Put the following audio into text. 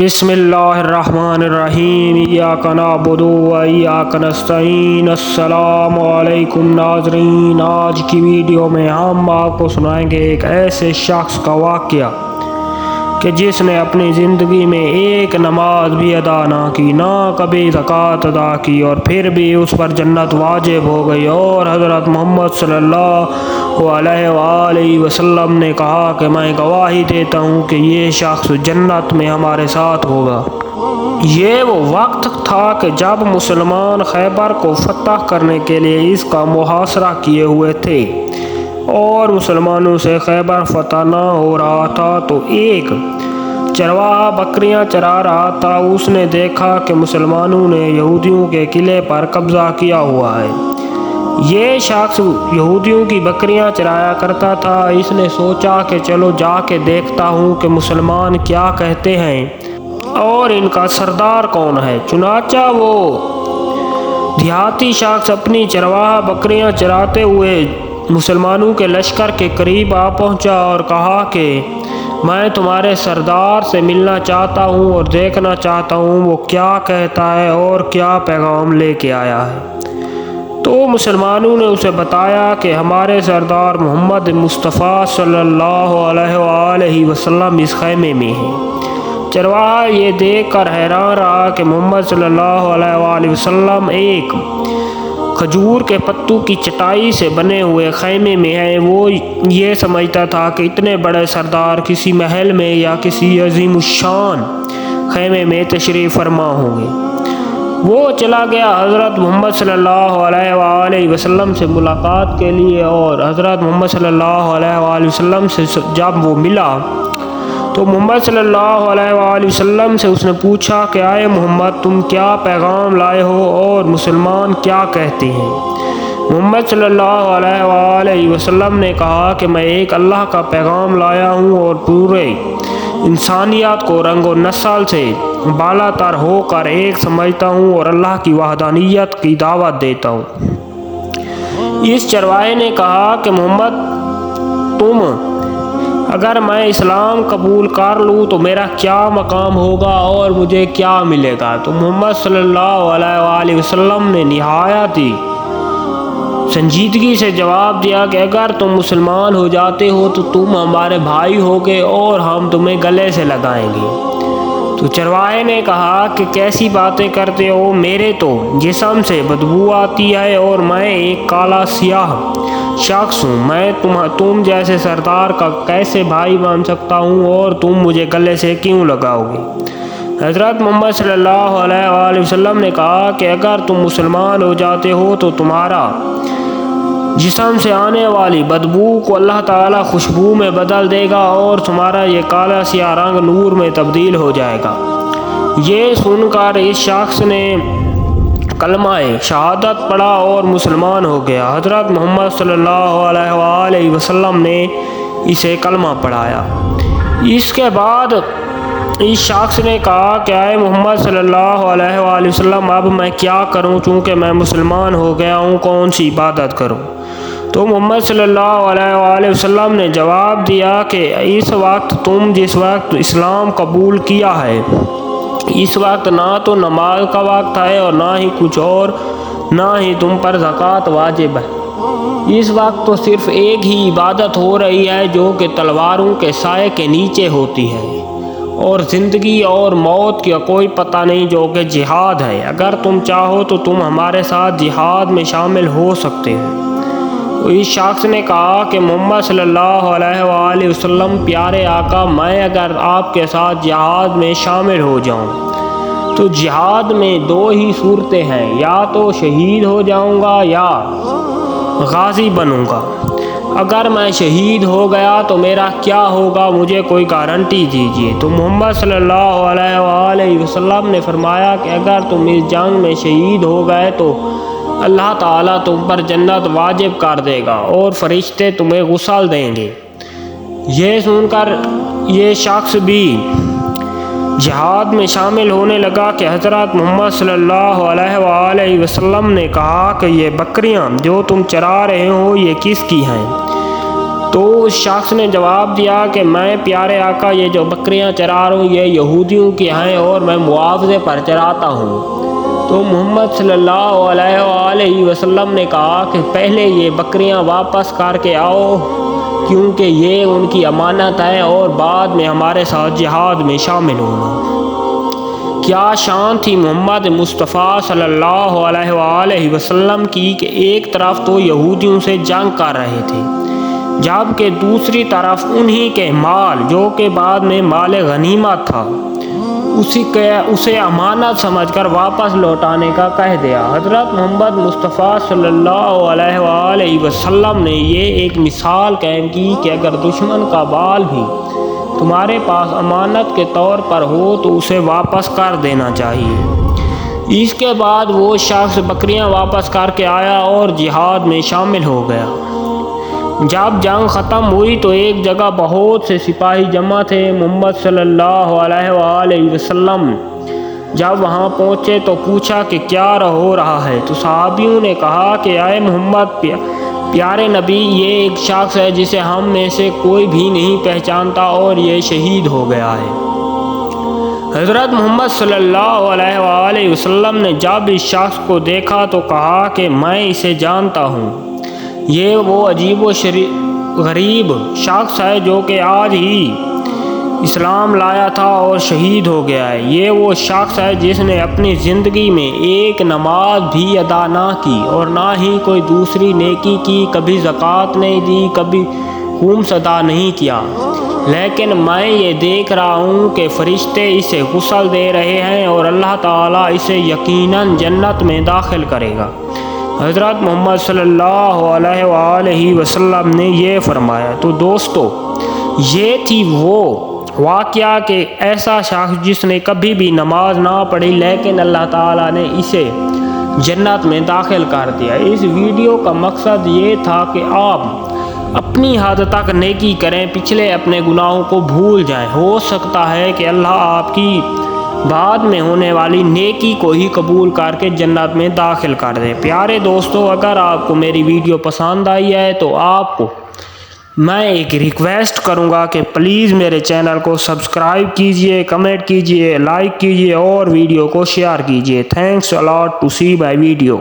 بسم اللہ الرحمن الرحیم ایاک نعبد و ایاک نستعین۔ السلام علیکم ناظرین، آج کی ویڈیو میں ہم آپ کو سنائیں گے ایک ایسے شخص کا واقعہ کہ جس نے اپنی زندگی میں ایک نماز بھی ادا نہ کی، نہ کبھی زکوٰۃ ادا کی، اور پھر بھی اس پر جنت واجب ہو گئی۔ اور حضرت محمد صلی اللہ علیہ وآلہ وسلم نے کہا کہ میں گواہی دیتا ہوں کہ یہ شخص جنت میں ہمارے ساتھ ہوگا۔ یہ وہ وقت تھا کہ جب مسلمان خیبر کو فتح کرنے کے لیے اس کا محاصرہ کیے ہوئے تھے اور مسلمانوں سے خیبر فتح نہ ہو رہا تھا، تو ایک چرواہا بکریاں چرا رہا تھا۔ اس نے دیکھا کہ مسلمانوں نے یہودیوں کے قلعے پر قبضہ کیا ہوا ہے۔ یہ شخص یہودیوں کی بکریاں چرایا کرتا تھا۔ اس نے سوچا کہ چلو جا کے دیکھتا ہوں کہ مسلمان کیا کہتے ہیں اور ان کا سردار کون ہے۔ چنانچہ وہ دیہاتی شخص اپنی چرواہا بکریاں چراتے ہوئے مسلمانوں کے لشکر کے قریب آ پہنچا اور کہا کہ میں تمہارے سردار سے ملنا چاہتا ہوں اور دیکھنا چاہتا ہوں وہ کیا کہتا ہے اور کیا پیغام لے کے آیا ہے۔ تو مسلمانوں نے اسے بتایا کہ ہمارے سردار محمد مصطفیٰ صلی اللہ علیہ وآلہ وسلم اس خیمے میں ہیں۔ چرواہا یہ دیکھ کر حیران رہا کہ محمد صلی اللہ علیہ وآلہ وسلم ایک کھجور کے پتوں کی چٹائی سے بنے ہوئے خیمے میں ہیں۔ وہ یہ سمجھتا تھا کہ اتنے بڑے سردار کسی محل میں یا کسی عظیم الشان خیمے میں تشریف فرما ہوں گے۔ وہ چلا گیا حضرت محمد صلی اللہ علیہ وآلہ وسلم سے ملاقات کے لیے، اور حضرت محمد صلی اللہ علیہ وآلہ وسلم سے جب وہ ملا تو محمد صلی اللہ علیہ وآلہ وسلم سے اس نے پوچھا کہ آئے محمد، تم کیا پیغام لائے ہو اور مسلمان کیا کہتے ہیں؟ محمد صلی اللہ علیہ وآلہ وسلم نے کہا کہ میں ایک اللہ کا پیغام لایا ہوں اور پورے انسانیت کو رنگ و نسل سے بالا تر ہو کر ایک سمجھتا ہوں اور اللہ کی وحدانیت کی دعوت دیتا ہوں۔ اس چرواہے نے کہا کہ محمد، اگر میں اسلام قبول کر لوں تو میرا کیا مقام ہوگا اور مجھے کیا ملے گا؟ تو محمد صلی اللہ علیہ وآلہ وسلم نے نہایت ہی سنجیدگی سے جواب دیا کہ اگر تم مسلمان ہو جاتے ہو تو تم ہمارے بھائی ہوگے اور ہم تمہیں گلے سے لگائیں گے۔ تو چرواہے نے کہا کہ کیسی باتیں کرتے ہو؟ میرے تو جسم سے بدبو آتی ہے اور میں ایک کالا سیاہ شخص ہوں۔ میں تم جیسے سردار کا کیسے بھائی بن سکتا ہوں اور تم مجھے گلے سے کیوں لگاؤ گے؟ حضرت محمد صلی اللہ علیہ وآلہ وسلم نے کہا کہ اگر تم مسلمان ہو جاتے ہو تو تمہارا جسم سے آنے والی بدبو کو اللہ تعالیٰ خوشبو میں بدل دے گا اور تمہارا یہ کالا سیاہ رنگ نور میں تبدیل ہو جائے گا۔ یہ سن کر اس شخص نے کلمہ شہادت پڑھا اور مسلمان ہو گیا۔ حضرت محمد صلی اللہ علیہ وآلہ وسلم نے اسے کلمہ پڑھایا۔ اس کے بعد اس شخص نے کہا کہ اے محمد صلی اللہ علیہ وآلہ وسلم، اب میں کیا کروں؟ چونکہ میں مسلمان ہو گیا ہوں، کون سی عبادت کروں؟ تو محمد صلی اللہ علیہ وآلہ وسلم نے جواب دیا کہ اس وقت تم جس وقت اسلام قبول کیا ہے، اس وقت نہ تو نماز کا وقت ہے اور نہ ہی کچھ اور، نہ ہی تم پر زکوٰۃ واجب ہے۔ اس وقت تو صرف ایک ہی عبادت ہو رہی ہے جو کہ تلواروں کے سائے کے نیچے ہوتی ہے، اور زندگی اور موت کا کوئی پتہ نہیں، جو کہ جہاد ہے۔ اگر تم چاہو تو تم ہمارے ساتھ جہاد میں شامل ہو سکتے ہو۔ اس شخص نے کہا کہ محمد صلی اللہ علیہ وآلہ وسلم، پیارے آقا، میں اگر آپ کے ساتھ جہاد میں شامل ہو جاؤں تو جہاد میں دو ہی صورتیں ہیں، یا تو شہید ہو جاؤں گا یا غازی بنوں گا۔ اگر میں شہید ہو گیا تو میرا کیا ہوگا؟ مجھے کوئی گارنٹی دیجیے۔ تو محمد صلی اللہ علیہ وآلہ وسلم نے فرمایا کہ اگر تم اس جنگ میں شہید ہو گئے تو اللہ تعالیٰ تم پر جنت واجب کر دے گا اور فرشتے تمہیں غسل دیں گے۔ یہ سن کر یہ شخص بھی جہاد میں شامل ہونے لگا کہ حضرت محمد صلی اللہ علیہ وآلہ وسلم نے کہا کہ یہ بکریاں جو تم چرا رہے ہو یہ کس کی ہیں؟ تو اس شخص نے جواب دیا کہ میں پیارے آقا یہ جو بکریاں چرا رہا ہوں یہ یہودیوں کی ہیں اور میں معاوضے پر چراتا ہوں۔ تو محمد صلی اللہ علیہ وآلہ وسلم نے کہا کہ پہلے یہ بکریاں واپس کر کے آؤ کیونکہ یہ ان کی امانت ہے اور بعد میں ہمارے ساتھ جہاد میں شامل ہونا۔ کیا شان تھی محمد مصطفیٰ صلی اللہ علیہ وآلہ وسلم کی کہ ایک طرف تو یہودیوں سے جنگ کر رہے تھے جبکہ دوسری طرف انہی کے مال جو کہ بعد میں مال غنیمت تھا اسے امانت سمجھ کر واپس لوٹانے کا کہہ دیا۔ حضرت محمد مصطفیٰ صلی اللہ علیہ وآلہ وسلم نے یہ ایک مثال قائم کی کہ اگر دشمن کا بال بھی تمہارے پاس امانت کے طور پر ہو تو اسے واپس کر دینا چاہیے۔ اس کے بعد وہ شخص بکریاں واپس کر کے آیا اور جہاد میں شامل ہو گیا۔ جب جنگ ختم ہوئی تو ایک جگہ بہت سے سپاہی جمع تھے۔ محمد صلی اللہ علیہ وآلہ وسلم جب وہاں پہنچے تو پوچھا کہ کیا ہو رہا ہے؟ تو صحابیوں نے کہا کہ اے محمد پیارے نبی، یہ ایک شخص ہے جسے ہم میں سے کوئی بھی نہیں پہچانتا اور یہ شہید ہو گیا ہے۔ حضرت محمد صلی اللہ علیہ وآلہ وسلم نے جب اس شخص کو دیکھا تو کہا کہ میں اسے جانتا ہوں، یہ وہ عجیب و غریب شخص ہے جو کہ آج ہی اسلام لایا تھا اور شہید ہو گیا ہے۔ یہ وہ شخص ہے جس نے اپنی زندگی میں ایک نماز بھی ادا نہ کی اور نہ ہی کوئی دوسری نیکی کی، کبھی زکوٰۃ نہیں دی، کبھی خمس ادا نہیں کیا، لیکن میں یہ دیکھ رہا ہوں کہ فرشتے اسے غسل دے رہے ہیں اور اللہ تعالیٰ اسے یقیناً جنت میں داخل کرے گا۔ حضرت محمد صلی اللہ علیہ وآلہ وسلم نے یہ فرمایا۔ تو دوستو، یہ تھی وہ واقعہ کہ ایسا شخص جس نے کبھی بھی نماز نہ پڑھی لیکن اللہ تعالیٰ نے اسے جنت میں داخل کر دیا۔ اس ویڈیو کا مقصد یہ تھا کہ آپ اپنی حد تک نیکی کریں، پچھلے اپنے گناہوں کو بھول جائیں۔ ہو سکتا ہے کہ اللہ آپ کی بعد میں ہونے والی نیکی کو ہی قبول کر کے جنت میں داخل کر دے۔ پیارے دوستو، اگر آپ کو میری ویڈیو پسند آئی ہے تو آپ کو میں ایک ریکویسٹ کروں گا کہ پلیز میرے چینل کو سبسکرائب کیجئے، کمنٹ کیجئے، لائک کیجئے اور ویڈیو کو شیئر کیجئے۔ Thanks a lot to see my video.